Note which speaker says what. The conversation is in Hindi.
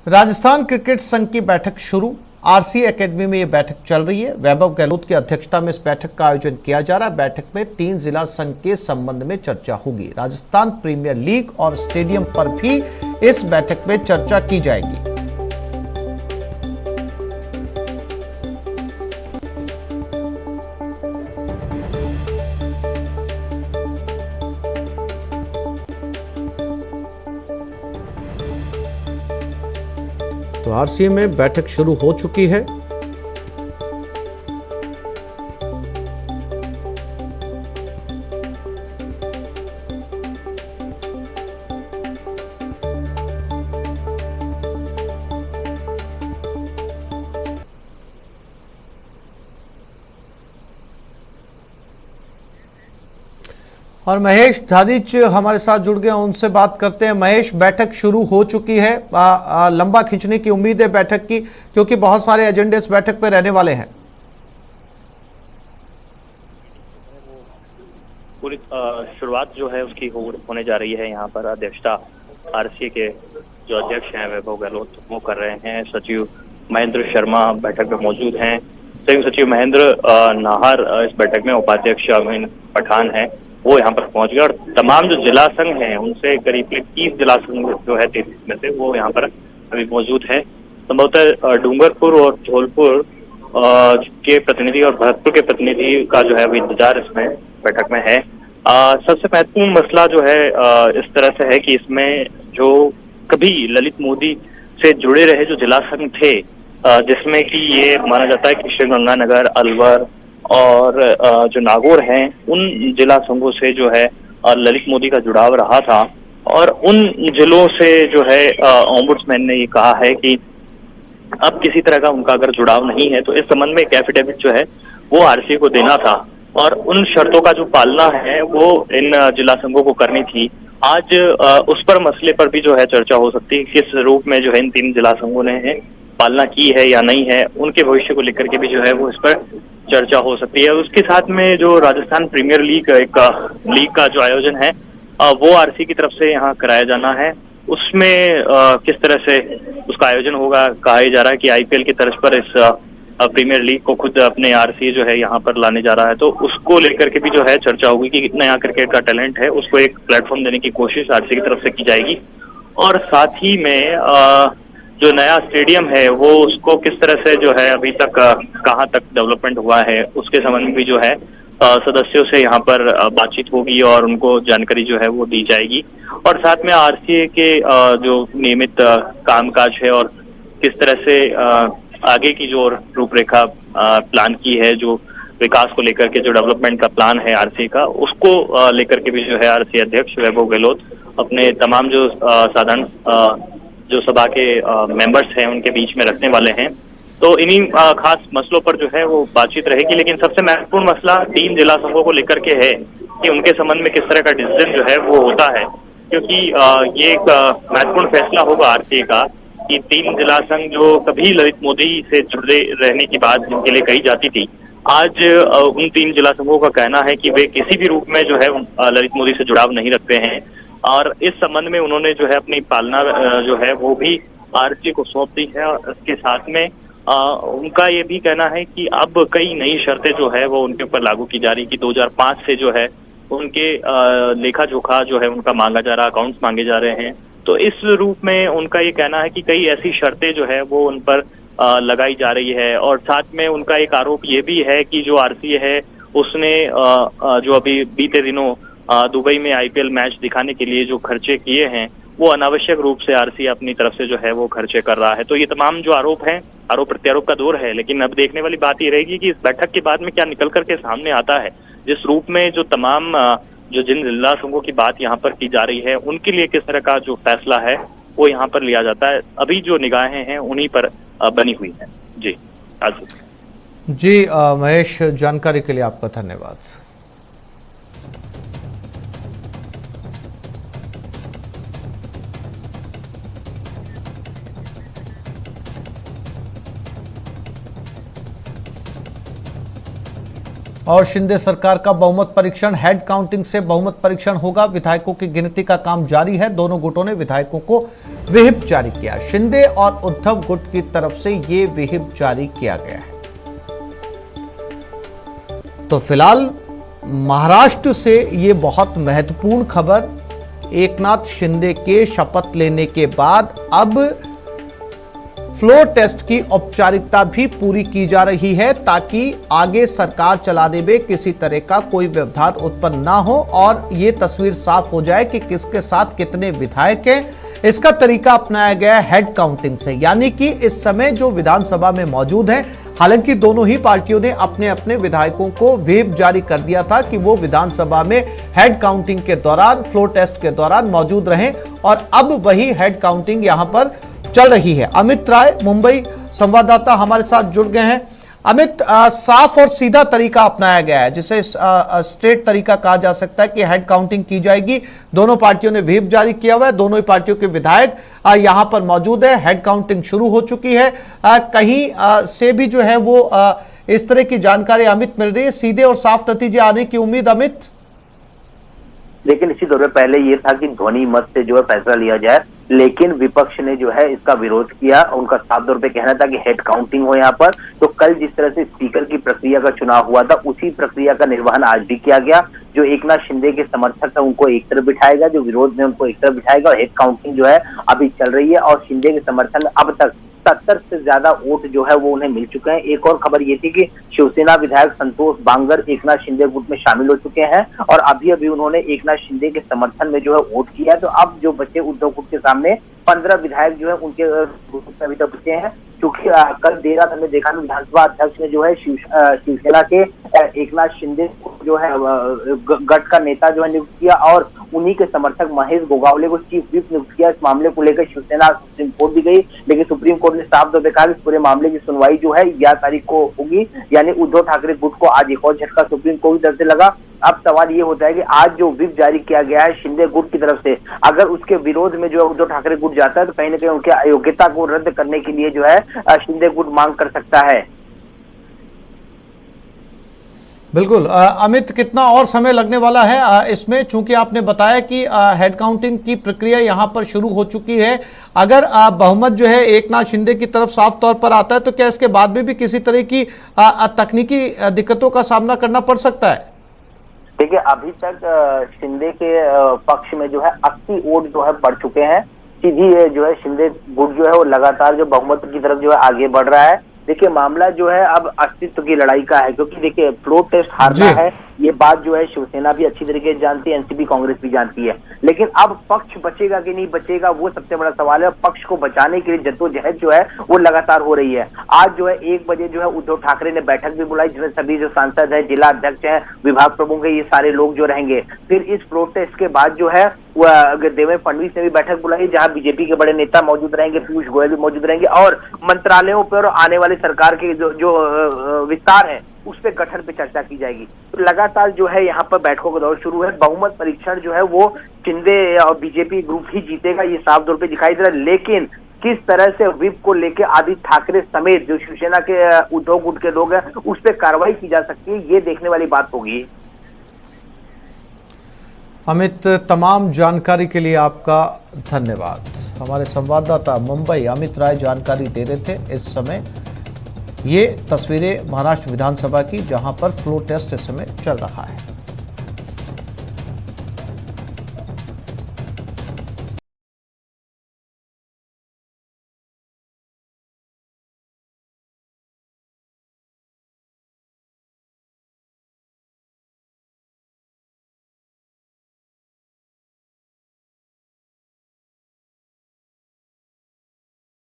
Speaker 1: राजस्थान क्रिकेट संघ की बैठक शुरू। आरसी एकेडमी में यह बैठक चल रही है। वैभव गहलोत की अध्यक्षता में इस बैठक का आयोजन किया जा रहा है। बैठक में 3 जिला संघ के संबंध में चर्चा होगी। राजस्थान प्रीमियर लीग और स्टेडियम पर भी इस बैठक में चर्चा की जाएगी। तो आरसीए में बैठक शुरू हो चुकी है। और महेश धादिच हमारे साथ जुड़ गए, उनसे बात करते हैं। महेश, बैठक शुरू हो चुकी है। लंबा खींचने की उम्मीद है बैठक की, क्योंकि बहुत सारे एजेंडे इस बैठक में रहने वाले हैं।
Speaker 2: पूरी शुरुआत जो है उसकी होने जा रही है। यहाँ पर अध्यक्षता आरसीए के जो अध्यक्ष हैं वैभव गहलोत वो कर रहे हैं। सचिव महेंद्र शर्मा बैठक में मौजूद हैं। संयुक्त सचिव महेंद्र नाहर इस बैठक में, उपाध्यक्ष अमीन पठान है वो यहाँ पर पहुंच गए। और तमाम जो जिला संघ हैं उनसे करीब 30 जिला संघ जो है 33 में से वो यहाँ पर अभी मौजूद है। संभवतः डूंगरपुर और धौलपुर के प्रतिनिधि और भरतपुर के प्रतिनिधि का जो है अभी इंतजार इसमें बैठक में है। सबसे महत्वपूर्ण मसला जो है इस तरह से है कि इसमें जो कभी ललित मोदी से जुड़े रहे जो जिला संघ थे, जिसमें कि ये माना जाता है कि श्रीगंगानगर, अलवर और जो नागौर हैं उन जिला संघों से जो है ललित मोदी का जुड़ाव रहा था। और उन जिलों से जो है ओम्बुड्समैन ने ये कहा है कि अब किसी तरह का उनका अगर जुड़ाव नहीं है तो इस संबंध में एक एफिडेविट जो है वो आरसीए को देना था और उन शर्तों का जो पालना है वो इन जिला संघों को करनी थी। आज उस पर मसले पर भी जो है चर्चा हो सकती है, किस रूप में जो है इन 3 जिला संघों ने पालना की है या नहीं है, उनके भविष्य को लेकर के भी जो है वो इस पर चर्चा हो सकती है। उसके साथ में जो राजस्थान प्रीमियर लीग एक लीग का जो आयोजन है वो आरसी की तरफ से यहाँ कराया जाना है। उसमें किस तरह से उसका आयोजन होगा, कहा जा रहा है कि आईपीएल की तर्ज पर इस प्रीमियर लीग को खुद अपने आरसी जो है यहाँ पर लाने जा रहा है, तो उसको लेकर के भी जो है चर्चा होगी कि नया क्रिकेट का टैलेंट है उसको एक प्लेटफॉर्म देने की कोशिश आरसी की तरफ से की जाएगी। और साथ ही में जो नया स्टेडियम है वो उसको किस तरह से जो है अभी तक कहाँ तक डेवलपमेंट हुआ है उसके संबंध में भी जो है सदस्यों से यहाँ पर बातचीत होगी और उनको जानकारी जो है वो दी जाएगी। और साथ में आरसीए के जो नियमित कामकाज है और किस तरह से आगे की जो रूपरेखा प्लान की है, जो विकास को लेकर के जो डेवलपमेंट का प्लान है आरसीए का, उसको लेकर के भी जो है आरसीए अध्यक्ष वैभव गहलोत अपने तमाम जो साधारण जो सभा के मेंबर्स हैं उनके बीच में रखने वाले हैं। तो इन्हीं खास मसलों पर जो है वो बातचीत रहेगी। लेकिन सबसे महत्वपूर्ण मसला 3 जिला संघों को लेकर के है कि उनके संबंध में किस तरह का डिसीजन जो है वो होता है, क्योंकि ये एक महत्वपूर्ण फैसला होगा आरसीए का कि 3 जिला संघ जो कभी ललित मोदी से जुड़े रहने की बात जिनके लिए कही जाती थी, आज उन 3 जिला संघों का कहना है कि वे किसी भी रूप में जो है ललित मोदी से जुड़ाव नहीं रखते हैं। और इस संबंध में उन्होंने जो है अपनी पालना जो है वो भी आरसीए को सौंप दी है। और इसके साथ में उनका ये भी कहना है कि अब कई नई शर्तें जो है वो उनके ऊपर लागू की जा रही कि 2005 से जो है उनके लेखा जोखा जो है उनका मांगा जा रहा, अकाउंट्स मांगे जा रहे हैं। तो इस रूप में उनका ये कहना है कि कई ऐसी शर्तें जो है वो उन पर लगाई जा रही है। और साथ में उनका एक आरोप ये भी है कि जो आरसीए है उसने जो अभी बीते दिनों दुबई में आईपीएल मैच दिखाने के लिए जो खर्चे किए हैं वो अनावश्यक रूप से आरसीए अपनी तरफ से जो है वो खर्चे कर रहा है। तो ये तमाम जो आरोप हैं, आरोप प्रत्यारोप का दौर है। लेकिन अब देखने वाली बात ये रहेगी कि इस बैठक के बाद में क्या निकल करके सामने आता है, जिस रूप में जो तमाम जो जिन जिला संघों की बात यहाँ पर की जा रही है उनके लिए किस तरह का जो फैसला है वो यहाँ पर लिया जाता है। अभी जो निगाहें हैं उन्हीं पर बनी हुई है।
Speaker 1: जी महेश, जानकारी के लिए आपका धन्यवाद। और शिंदे सरकार का बहुमत परीक्षण, हेड काउंटिंग से बहुमत परीक्षण होगा। विधायकों की गिनती का काम जारी है। दोनों गुटों ने विधायकों को व्हिप जारी किया। शिंदे और उद्धव गुट की तरफ से ये व्हिप जारी किया गया है। तो फिलहाल महाराष्ट्र से ये बहुत महत्वपूर्ण खबर, एकनाथ शिंदे के शपथ लेने के बाद अब फ्लोर टेस्ट की औपचारिकता भी पूरी की जा रही है ताकि आगे सरकार चलाने में किसी तरह का कोई व्यवधान उत्पन्न ना हो और ये तस्वीर साफ हो जाए कि किसके साथ कितने विधायक हैं। इसका तरीका अपनाया गया है हेड काउंटिंग से, यानी कि इस समय जो विधानसभा में मौजूद हैं, हालांकि दोनों ही पार्टियों ने अपने अपने विधायकों को व्हिप जारी कर दिया था कि वो विधानसभा में हेड काउंटिंग के दौरान, फ्लोर टेस्ट के दौरान मौजूद रहें और अब वही हेड काउंटिंग यहां पर चल रही है। अमित राय, मुंबई संवाददाता हमारे साथ जुड़ गए हैं। अमित, साफ और सीधा तरीका अपनाया गया है जिसे स्ट्रेट तरीका कहा जा सकता है कि हेड काउंटिंग की जाएगी। दोनों पार्टियों ने व्हिप जारी किया हुआ है, दोनों ही पार्टियों के विधायक यहां पर मौजूद है। हेड काउंटिंग शुरू हो चुकी है। कहीं से भी जो है वो इस तरह की जानकारी अमित मिल रही है, सीधे और साफ नतीजे आने की उम्मीद अमित?
Speaker 3: लेकिन इसी दौर में पहले ये था कि ध्वनि मत से जो है फैसला लिया जाए, लेकिन विपक्ष ने जो है इसका विरोध किया। उनका साफ तौर पे कहना था कि हेड काउंटिंग हो यहाँ पर। तो कल जिस तरह से स्पीकर की प्रक्रिया का चुनाव हुआ था, उसी प्रक्रिया का निर्वहन आज भी किया गया। जो एकनाथ शिंदे के समर्थक है उनको एक तरफ बिठाएगा, जो विरोध में उनको एक तरफ बिठाएगा और हेड काउंटिंग जो है अभी चल रही है। और शिंदे के समर्थन में अब तक 70 से ज्यादा वोट जो है वो उन्हें मिल चुके हैं। एक और खबर ये थी कि शिवसेना विधायक संतोष बांगर एकनाथ शिंदे गुट में शामिल हो चुके हैं और अभी अभी उन्होंने एकनाथ शिंदे के समर्थन में जो है वोट किया। तो अब जो बचे उद्धव गुट के सामने 15 विधायक जो है उनके अभी तक बचे हैं। क्योंकि कल देर रात हमने देखा विधानसभा अध्यक्ष ने जो है शिवसेना के एकनाथ शिंदे को जो है गठ का नेता जो है नियुक्त किया और उन्हीं के समर्थक महेश गोगावले को चीफ व्हिप नियुक्त किया। इस मामले को लेकर शिवसेना सुप्रीम कोर्ट भी गई, लेकिन सुप्रीम कोर्ट ने साफ तौर पर कहा कि पूरे मामले की सुनवाई जो है 11 तारीख को होगी। यानी उद्धव ठाकरे गुट को आज एक और झटका सुप्रीम कोर्ट की तरफ से लगा। अब सवाल ये होता है कि आज जो व्हिप जारी किया गया है शिंदे गुट की तरफ से, अगर उसके विरोध में जो है उद्धव ठाकरे गुट जाता है तो कहीं ना कहीं उनकी अयोग्यता को रद्द करने के लिए जो है शिंदे गुट मांग कर सकता है।
Speaker 1: बिल्कुल। अमित, कितना और समय लगने वाला है इसमें? चूंकि आपने बताया कि हेड काउंटिंग की प्रक्रिया यहां पर शुरू हो चुकी है, अगर बहुमत जो है एकनाथ शिंदे की तरफ साफ तौर पर आता है तो क्या इसके बाद में भी किसी तरह की तकनीकी दिक्कतों का सामना करना पड़ सकता है?
Speaker 3: देखिए, अभी तक शिंदे के पक्ष में जो है 80 वोट जो है बढ़ चुके हैं। सीधी जो है शिंदे गुट जो है वो लगातार जो बहुमत की तरफ जो है आगे बढ़ रहा है। देखिए, मामला जो है अब अस्तित्व की लड़ाई का है, क्योंकि देखिए फ्लोर टेस्ट हारना है ये बात जो है शिवसेना भी अच्छी तरीके से जानती है, एनसीपी कांग्रेस भी जानती है। लेकिन अब पक्ष बचेगा कि नहीं बचेगा वो सबसे बड़ा सवाल है। पक्ष को बचाने के लिए जद्दोजहद जो है वो लगातार हो रही है। आज जो है 1 बजे जो है उद्धव ठाकरे ने बैठक भी बुलाई जिसमें सभी जो सांसद है, जिला अध्यक्ष है, विभाग प्रमुख है, ये सारे लोग जो रहेंगे। फिर इस फ्लोर टेस्ट के बाद जो है देवेंद्र फडणवीस ने भी बैठक बुलाई जहां बीजेपी के बड़े नेता मौजूद रहेंगे, पीयूष गोयल भी मौजूद रहेंगे और मंत्रालयों पर आने वाली सरकार के जो विस्तार है उस पे गठन पे चर्चा की जाएगी। तो लगातार जो है यहाँ पर बैठकों का दौर शुरू है। बहुमत परीक्षण जो है वो शिंदे और बीजेपी ग्रुप ही जीतेगा, ये साफ तौर पे दिखाई दे रहा है। लेकिन किस तरह से व्हिप को लेकर आदित्य ठाकरे समेत जो शिवसेना के उद्धव गुट के लोग हैं उस पर कार्रवाई की जा सकती है, ये देखने वाली बात होगी।
Speaker 1: अमित, तमाम जानकारी के लिए आपका धन्यवाद। हमारे संवाददाता मुंबई अमित राय जानकारी दे रहे थे। इस समय ये तस्वीरें महाराष्ट्र विधानसभा की जहां पर फ्लोर टेस्ट इस समय चल रहा है।